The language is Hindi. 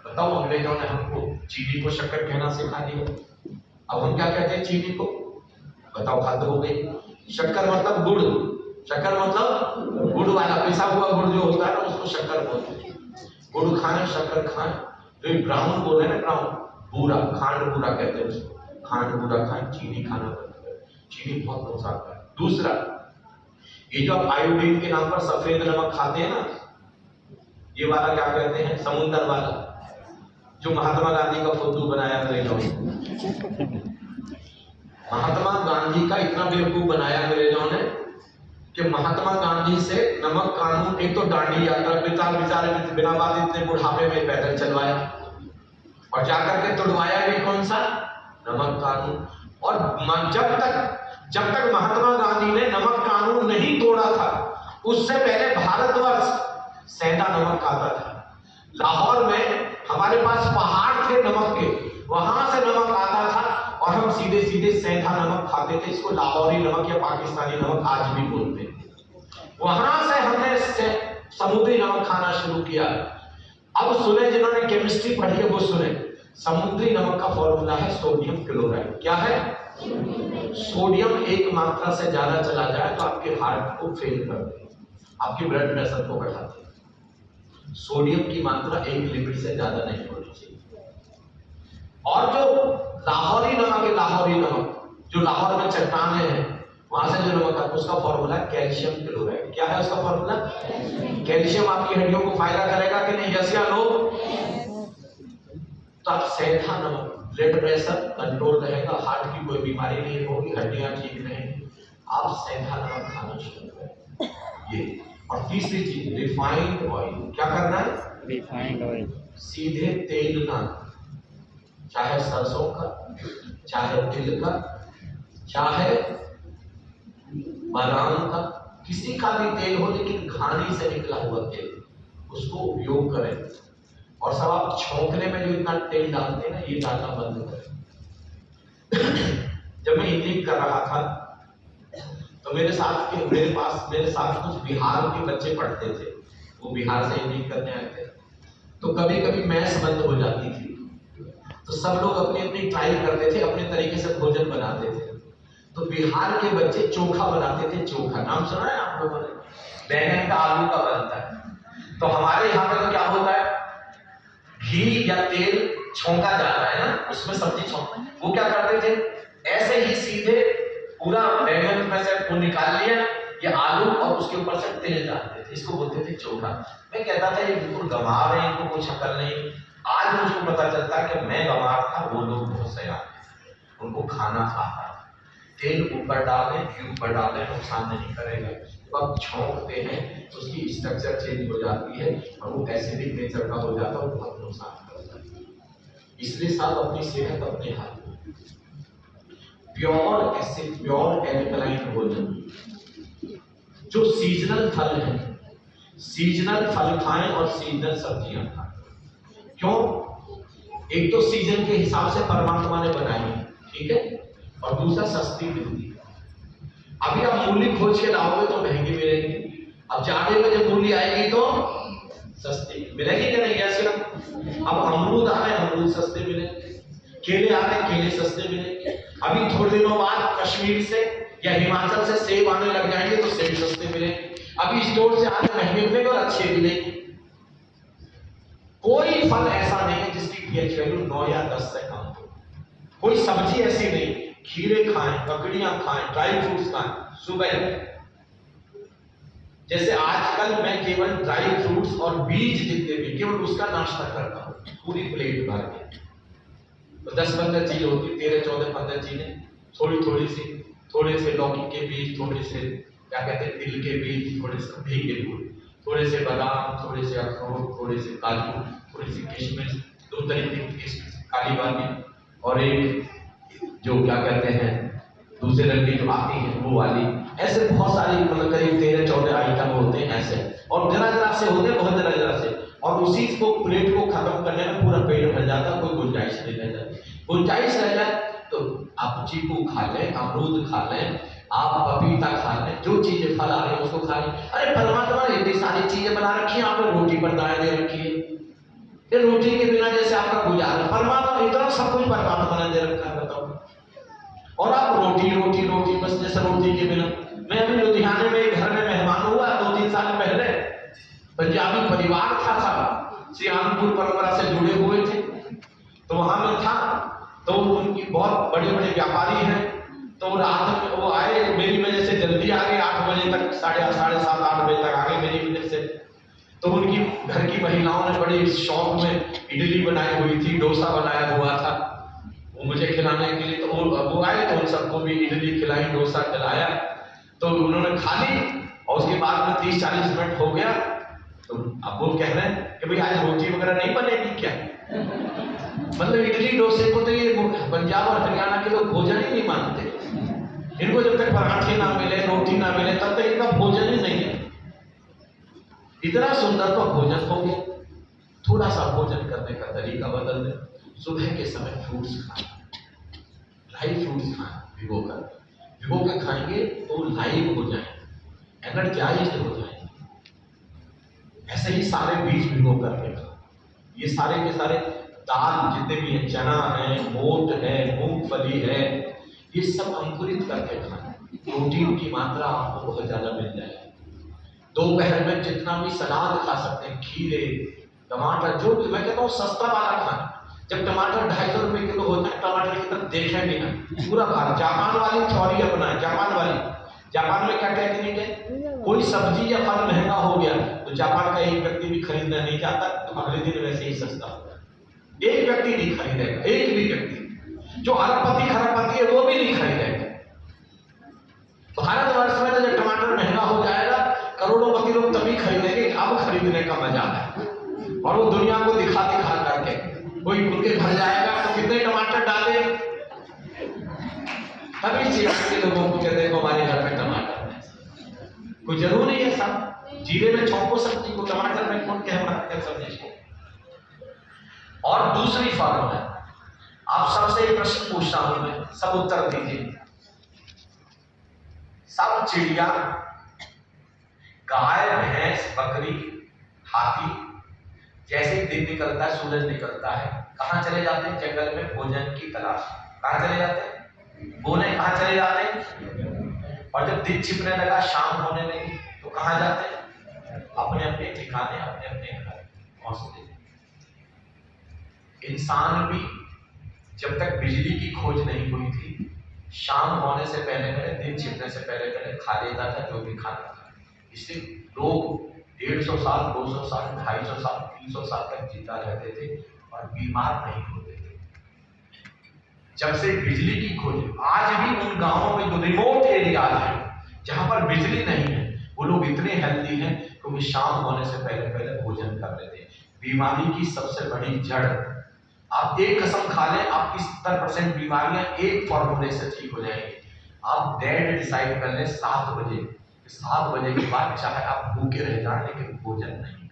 बताओ, अंग्रेजों ने हमको चीनी को शक्कर कहना सिखा दिया। अब हम क्या कहते हैं चीनी को? बताओ, हद हो गई। शक्कर मतलब गुड़, शक्कर मतलब गुड़ वाला पिसा हुआ गुड़ जो होता है ना, उसको शक्कर बोलते हैं। गुड़ खाएं, शक्कर खाएं। तो ब्राउन बोले ना, ब्राउन बूरा, खांड बूरा कहते हैं उसको, खांड बूरा खाएं, चीनी खाना बंद करें। चीनी बहुत नुकसान है। दूसरा, ये जो आयोडीन के नाम पर सफेद नमक खाते हैं ना, ये वाला क्या कहते हैं, समुद्र वाला, जो महात्मा गांधी का फुद्दू बनाया अंग्रेजों ने। महात्मा गांधी का इतना बेवकूफ बनाया अंग्रेजों ने कि महात्मा गांधी से नमक कानून, एक तो दांडी यात्रा बेचारे बिना बात इतने बुढ़ापे में पैदल चलवाया, और जाकर के तोड़वाया भी कौन सा, नमक कानून। और जब तक महात्मा गांधी ने नमक कानून नहीं तोड़ा था, उससे पहले भारतवर्ष सेंधा नमक खाता था। लाहौर में हमारे पास पहाड़ थे नमक के, वहां से नमक आता था और हम सीधे सीधे सेंधा नमक खाते थे। इसको लाहौरी नमक या पाकिस्तानी नमक आज भी बोलते हैं। वहां से हमने समुद्री नमक खाना शुरू किया। अब सुने, जिन्होंने केमिस्ट्री पढ़ी है वो सुने, समुद्री नमक का फॉर्मूला है सोडियम क्लोराइड। क्या है? सोडियम एक मात्रा से ज्यादा चला जाए तो आपके हार्ट को फेल कर दे, आपके ब्लड प्रेशर को बढ़ाते हैं। सोडियम की मात्रा एक लिमिट से ज्यादा नहीं होनी चाहिए। और जो लाहौरी नमक है, लाहौरी नमक जो लाहौर में चट्टाने हैं, वहां से जो नमक है, उसका फॉर्मूला कैल्शियम क्लोराइड। क्या है उसका फॉर्मूला? कैल्शियम आपकी हड्डियों को फायदा करेगा कि नहीं, यस या नो? तो आप सेंधा नमक, ब्लड प्रेशर कंट्रोल रहेगा, हार्ट की कोई बीमारी नहीं होगी, हड्डियां ठीक रहेंगी। आप सेंधा नमक खाना शुरू करें, ये। और तीसरी चीज, रिफाइंड ऑयल। क्या करना है? Refined oil. सीधे तेल ना, चाहे सरसों का, चाहे तिल का, चाहे बादाम का, किसी का भी तेल हो, लेकिन घानी से निकला हुआ तेल, उसको उपयोग करें। और सब आप छोंकने में जो इतना तेल डालते हैं ना, ये डालना बंद करें। जब मैं इंजीनियरिंग कर रहा था तो मेरे साथ कुछ बिहार के बच्चे पढ़ते थे, वो बिहार से इंजीनियरिंग करने आए थे। तो कभी कभी मैस बंद हो जाती थी, तो सब लोग अपनी अपनी ट्राई करते थे, अपने तरीके से भोजन बनाते थे। तो बिहार के बच्चे चोखा बनाते थे। चोखा नाम सुना है आप लोगों ने? बैंगन का, आलू का बनता है। तो हमारे यहाँ पे तो क्या होता है, घी या तेल छोंका जाता है ना, उसमें सब्जी छोंका, वो क्या करते थे, ऐसे ही सीधे पूरा बैंगन में से वो निकाल लिया, ये आलू, और उसके ऊपर से तेल डालते थे। इसको बोलते थे चोखा। मैं कहता था ये बिल्कुल गंवार है, इनको कुछ अकल नहीं। आज मुझको पता चलता है कि मैं गंवार था, वो लोग बहुत सयाने थे, उनको खाना आता है। तेल ऊपर डालें, घी ऊपर डालें, नुकसान नहीं करेगा। जब आप छोंकते हैं तो उसकी स्ट्रक्चर चेंज हो जाती है और वो एसिडिक नेचर का हो जाता है, वो बहुत नुकसान करता है। इसलिए साहब, अपनी सेहत अपने हाथ में। प्योर एसिड, प्योर एल्कलाइन भोजन, जो सीजनल फल है, सीजनल फल खाएं और सीजनल सब्जियां खाएं। क्यों? एक तो सीजन के हिसाब से परमात्मा ने बनाई है, ठीक है, और दूसरा सस्ती मिलती है। अभी आप मूली खोज के लाओगे तो महंगी मिलेगी, अब जाने में जब मूली आएगी तो सस्ती मिलेगी कि नहीं? ऐसे अब अमरूद आ रहे, अमरूद सस्ते मिलेंगे, केले आ रहे, केले सस्ते मिलेंगे। अभी थोड़े दिनों बाद कश्मीर से या हिमाचल से सेब आने लग जाएंगे तो सेब सस्ते मिलेंगे। अभी स्टोर से आने महंगे मिलेंगे और अच्छे मिलेंगे। कोई फल ऐसा नहीं है जिसकी पीएच वैल्यू 9 या 10 से कम हो। कोई सब्जी ऐसी नहीं। खीरे खाएं, ककड़ियां खाएं, ड्राई फ्रूट्स खाएं सुबह। जैसे आजकल मैं केवल ड्राई फ्रूट्स और बीज जितने भी, केवल उसका नाश्ता करता हूं, पूरी प्लेट भर के। तो 10-15 चीजें होती, 13-14-15 चीजें, थोड़े से लौकी के बीज, थोड़े से क्या कहते हैं तिल के बीज, थोड़े से भीगे फूल, थोड़े से बादाम, थोड़े से अखरोट, थोड़े से काजू, थोड़ी सी किशमिश, 2 तरीके की किशमिश, काली वाली, और एक जो क्या कहते हैं दूसरे रंग की जो आती है वो वाली। ऐसे बहुत सारी, मतलब करीब 13-14 आइटम होते हैं ऐसे, और जरा जरा से होते हैं, बहुत जरा से, और उसी को प्लेट को खत्म करने में पूरा पेट भर जाता, कोई गुंजाइश नहीं रह जाती। गुंजाइश रह जाए तो आप चीकू खा लें, अमरूद खा लें, आप पपीता खा लें, जो चीजें फल आ रही है उसको खा लें। अरे परमात्मा ने इतनी सारी चीजें बना रखी है, आपने रोटी पर दाएं दे रखी है, ये रोटी के बिना जैसे आपका गुजारा, परमात्मा इतना सब कुछ परमात्मा ने दे रखा है, बताओ। और आप रोटी रोटी रोटी बस, जैसे रोटी के बिना। मैं अभी लुधियाने में एक घर में मेहमान हुआ 2-3 साल पहले। पंजाबी परिवार था, सियालपुर परंपरा से जुड़े हुए थे, तो वहां में था। तो उनकी बहुत बड़े बड़े व्यापारी हैं। तो रात में वो आए, मेरी वजह से जल्दी आ गए, 8 बजे तक, 7:30-8 बजे तक आ गए मेरी वजह से। तो उनकी घर की महिलाओं ने बड़ी शौक में इडली बनाई हुई थी, डोसा बनाया हुआ था, वो मुझे खिलाने के लिए। तो वो आए तो उन सबको भी इडली खिलाई, डोसा खिलाया। तो उन्होंने खा ली और उसके बाद में 30-40 मिनट हो गया। तो अब वो कह रहे हैं कि भाई आज रोटी वगैरह नहीं बनेगी क्या? मतलब इडली डोसे को तो ये पंजाब और हरियाणा के लोग भोजन ही नहीं मानते। इनको जब तक पराठे ना मिले, रोटी ना मिले, तब तक इनका भोजन ही नहीं है। इतना सुंदर तो भोजन हो गया। थोड़ा सा भोजन करने का तरीका बदल दे। सुबह के समय फ्रूट्स खाएं, ड्राई फ्रूट्स खाएं, भिगो के खाएंगे तो लाइव हो जाए, एनर्जाइज हो जाए। ऐसे ही सारे बीज भिगो करके खाओ। ये सारे के सारे दाल जितने भी हैं, चना है, मोट है, मूंगफली है, ये सब अंकुरित करके खाएं। प्रोटीन की मात्रा आपको बहुत ज्यादा मिल जाएगी। दोपहर में जितना भी सलाद खा सकते हैं, खीरे, टमाटर, जो भी, मैं कहता हूँ सस्ता वाला खाना। जब टमाटर 250 रुपए किलो होता है, टमाटर की तरफ देखें भी ना, पूरा भारत। जापान वाली थ्योरी अपना है, जापान में क्या टेक्निक है, कोई सब्जी या फल महंगा हो गया तो जापान का एक व्यक्ति भी खरीदना नहीं चाहता, तो अगले दिन वैसे ही सस्ता होता है। एक व्यक्ति नहीं खरीदेगा, एक भी व्यक्ति, जो अरबपति खरबपति है वो भी नहीं खरीदेगा। भारतवर्ष में जब टमाटर महंगा हो जाएगा, करोड़ोंपति लोग तभी खरीदेंगे, अब खरीदने का मजा है। और वो दुनिया को दिखा करके कोई उनके घर जाएगा तो कितने टमाटर डाले, तभी चिढ़ाने के लोगों को कहते हैं हमारे घर में टमाटर है। कोई जरूरी है सब जीरे में छोंको सब्जी को, टमाटर में कौन कह रहा है सब्जी को। और दूसरी फॉर्म है, आप सबसे एक प्रश्न पूछता हूं मैं, सब उत्तर दीजिए। सब चिड़िया, गाय, भैंस, बकरी, हाथी, जैसे ही दिन निकलता है, सूरज निकलता है, कहां चले जाते हैं? जंगल में भोजन की तलाश। कहां चले जाते हैं? बोने। कहां चले जाते हैं? और जब दिन छिपने लगा, शाम होने लगी, तो कहां जाते हैं? अपने अपने ठिकाने, अपने अपने घर पहुंचते हैं। इंसान भी जब तक बिजली की खोज नहीं हुई थी, शाम होने से पहले दिन छिपने से पहले खा लेता था जो भी खाना था। इससे लोग 150 साल, 200 साल, 250 साल, 300 साल तक जिंदा रहते थे और बीमार नहीं होते थे। जब से बिजली की खोज, आज भी उन गांवों में जो रिमोट एरिया है जहां पर बिजली नहीं है, वो लोग इतने हेल्दी हैं क्योंकि शाम होने से पहले भोजन कर लेते हैं। बीमारी की सबसे बड़ी जड़, आप एक कसम खा लें, आपकी 70% बीमारियां एक फॉर्मूले से ठीक हो जाएंगी। आप डेट डिसाइड कर लें 7 बजे, 7 बजे के बाद चाहे आप भूखे रह जाएं लेकिन भोजन नहीं।